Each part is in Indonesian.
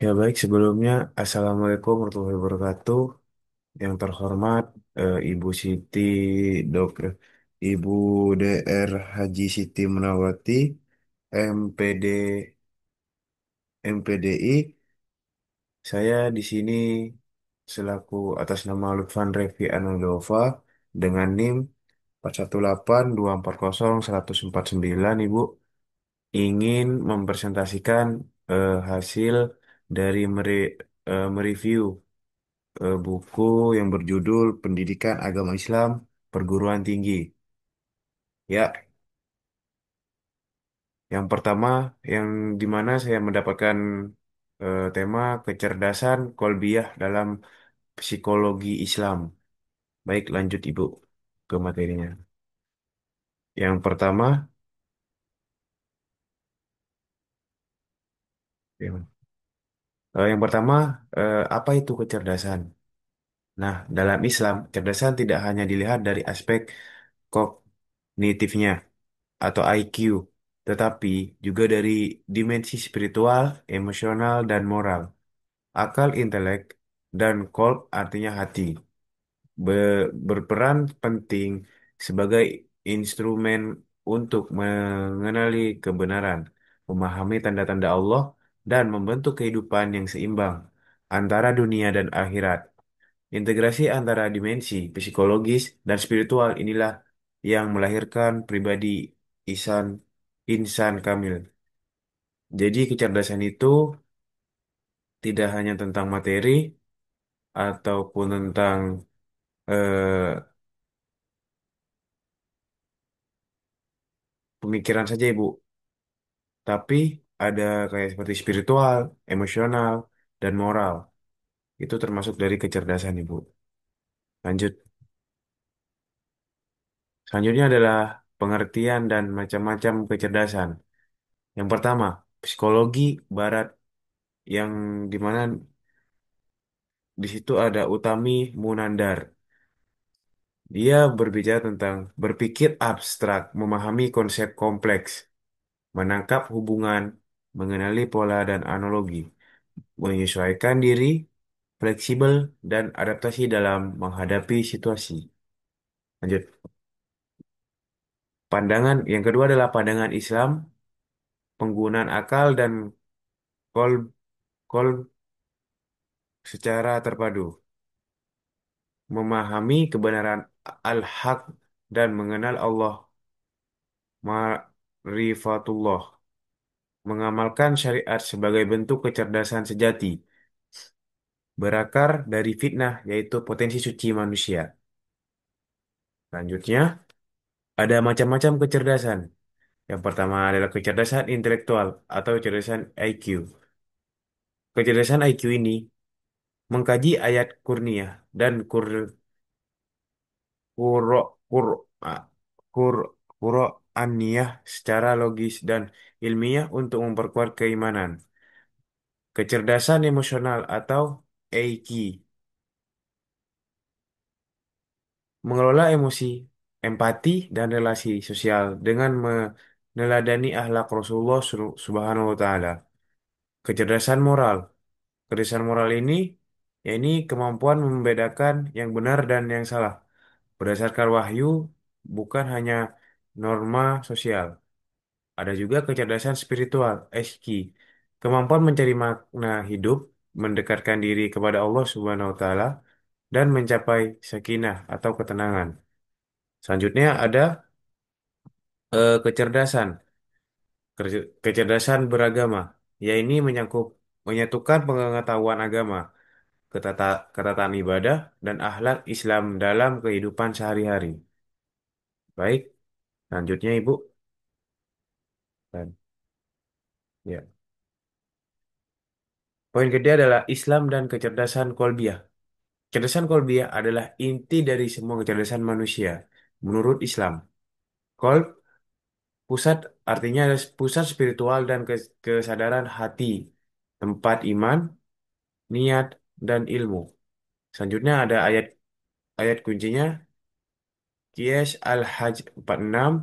Ya baik, sebelumnya Assalamualaikum warahmatullahi wabarakatuh. Yang terhormat Ibu Siti Dr. Ibu DR Haji Siti Munawati, MPD MPDI. Saya di sini selaku atas nama Lutfan Revi Anudova dengan NIM 418240149, Ibu ingin mempresentasikan hasil dari mereview buku yang berjudul Pendidikan Agama Islam Perguruan Tinggi. Ya, yang pertama yang dimana saya mendapatkan tema kecerdasan kolbiyah dalam psikologi Islam. Baik, lanjut Ibu ke materinya. Yang pertama, apa itu kecerdasan? Nah, dalam Islam, kecerdasan tidak hanya dilihat dari aspek kognitifnya atau IQ, tetapi juga dari dimensi spiritual, emosional, dan moral. Akal, intelek, dan kolb artinya hati, berperan penting sebagai instrumen untuk mengenali kebenaran, memahami tanda-tanda Allah, dan membentuk kehidupan yang seimbang antara dunia dan akhirat. Integrasi antara dimensi psikologis dan spiritual inilah yang melahirkan pribadi insan insan kamil. Jadi kecerdasan itu tidak hanya tentang materi ataupun tentang eh, pemikiran saja, Ibu, tapi ada kayak seperti spiritual, emosional, dan moral. Itu termasuk dari kecerdasan, Ibu. Lanjut. Selanjutnya adalah pengertian dan macam-macam kecerdasan. Yang pertama, psikologi Barat yang dimana di situ ada Utami Munandar. Dia berbicara tentang berpikir abstrak, memahami konsep kompleks, menangkap hubungan, mengenali pola dan analogi, menyesuaikan diri, fleksibel, dan adaptasi dalam menghadapi situasi. Lanjut. Pandangan yang kedua adalah pandangan Islam, penggunaan akal dan kolb, kolb secara terpadu, memahami kebenaran al-haq dan mengenal Allah, ma'rifatullah, mengamalkan syariat sebagai bentuk kecerdasan sejati, berakar dari fitnah yaitu potensi suci manusia. Selanjutnya, ada macam-macam kecerdasan. Yang pertama adalah kecerdasan intelektual atau kecerdasan IQ. Kecerdasan IQ ini mengkaji ayat kurnia dan kuro, kur, ah, kur, Qur'aniyah secara logis dan ilmiah untuk memperkuat keimanan. Kecerdasan emosional atau EQ mengelola emosi, empati, dan relasi sosial dengan meneladani akhlak Rasulullah Subhanahu wa Ta'ala. Kecerdasan moral. Kecerdasan moral ini, ya ini kemampuan membedakan yang benar dan yang salah berdasarkan wahyu, bukan hanya norma sosial. Ada juga kecerdasan spiritual, SQ. Kemampuan mencari makna hidup, mendekatkan diri kepada Allah Subhanahu wa Ta'ala, dan mencapai sakinah atau ketenangan. Selanjutnya ada kecerdasan, kecerdasan beragama. Ya ini menyatukan pengetahuan agama, ketataan ibadah, dan akhlak Islam dalam kehidupan sehari-hari. Baik, selanjutnya Ibu. Dan, ya. Poin kedua adalah Islam dan kecerdasan kolbiah. Kecerdasan kolbiah adalah inti dari semua kecerdasan manusia. Menurut Islam, kolb pusat artinya adalah pusat spiritual dan kesadaran hati, tempat iman, niat, dan ilmu. Selanjutnya ada ayat kuncinya Qiyas Al-Hajj 46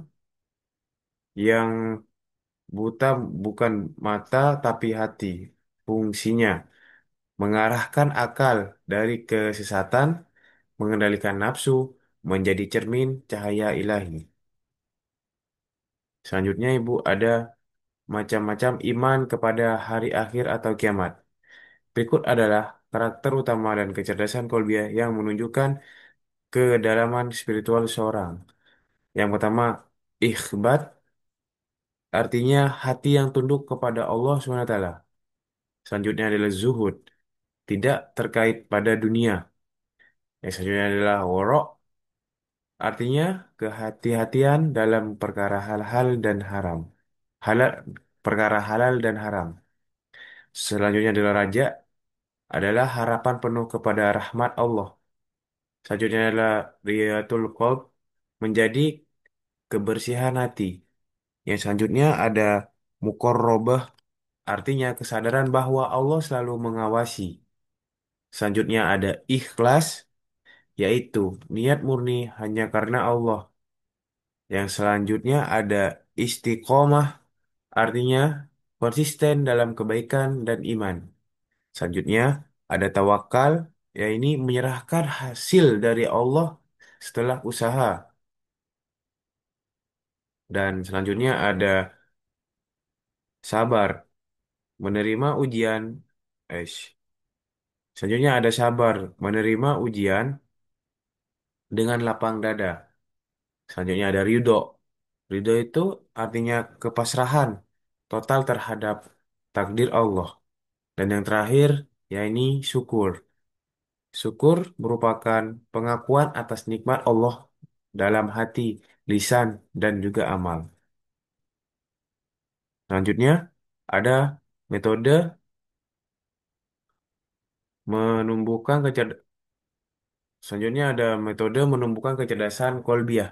yang buta bukan mata tapi hati. fungsinya mengarahkan akal dari kesesatan, mengendalikan nafsu, menjadi cermin cahaya ilahi. Selanjutnya, Ibu, ada macam-macam iman kepada hari akhir atau kiamat. Berikut adalah karakter utama dan kecerdasan kolbiah yang menunjukkan kedalaman spiritual seorang. Yang pertama, ikhbat, artinya hati yang tunduk kepada Allah SWT. Selanjutnya adalah zuhud, tidak terkait pada dunia. Yang selanjutnya adalah warok, artinya kehati-hatian dalam perkara hal-hal dan haram. Halal, perkara halal dan haram. Selanjutnya adalah raja, adalah harapan penuh kepada rahmat Allah. Selanjutnya adalah riyatul qalb, menjadi kebersihan hati. Yang selanjutnya ada mukorrobah, artinya kesadaran bahwa Allah selalu mengawasi. Selanjutnya ada ikhlas, yaitu niat murni hanya karena Allah. Yang selanjutnya ada istiqomah, artinya konsisten dalam kebaikan dan iman. Selanjutnya ada tawakal, yaitu menyerahkan hasil dari Allah setelah usaha. Dan selanjutnya ada sabar, menerima ujian. Eh, Selanjutnya ada sabar, menerima ujian dengan lapang dada. Selanjutnya ada ridho. Ridho itu artinya kepasrahan total terhadap takdir Allah. Dan yang terakhir, ya ini syukur. Syukur merupakan pengakuan atas nikmat Allah dalam hati, lisan, dan juga amal. Selanjutnya, ada metode menumbuhkan kecerdasan. Selanjutnya ada metode menumbuhkan kecerdasan kolbiah.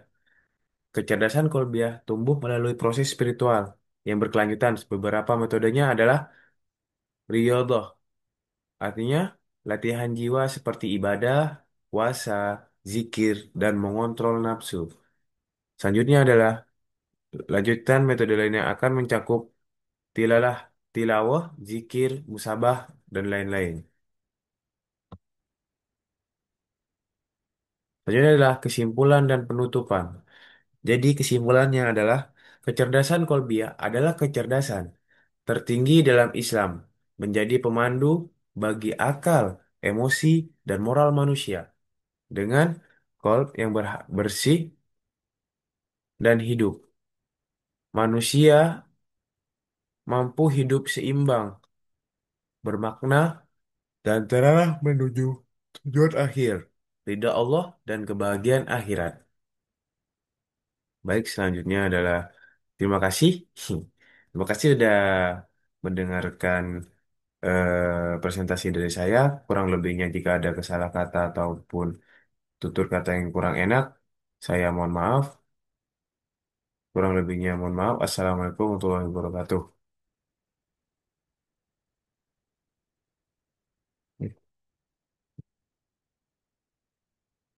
Kecerdasan kolbiah tumbuh melalui proses spiritual yang berkelanjutan. Beberapa metodenya adalah riyadhah, artinya latihan jiwa seperti ibadah, puasa, zikir, dan mengontrol nafsu. Selanjutnya adalah lanjutan metode lainnya akan mencakup tilalah, tilawah, zikir, musabah, dan lain-lain. Selanjutnya adalah kesimpulan dan penutupan. Jadi kesimpulannya adalah kecerdasan kolbiah adalah kecerdasan tertinggi dalam Islam, menjadi pemandu bagi akal, emosi, dan moral manusia. Dengan kolb yang bersih dan hidup, manusia mampu hidup seimbang, bermakna, dan terarah menuju tujuan akhir, ridha Allah dan kebahagiaan akhirat. Baik, selanjutnya adalah terima kasih. Terima kasih sudah mendengarkan presentasi dari saya. Kurang lebihnya jika ada kesalah kata ataupun tutur kata yang kurang enak, saya mohon maaf. Kurang lebihnya mohon maaf. Assalamualaikum warahmatullahi wabarakatuh.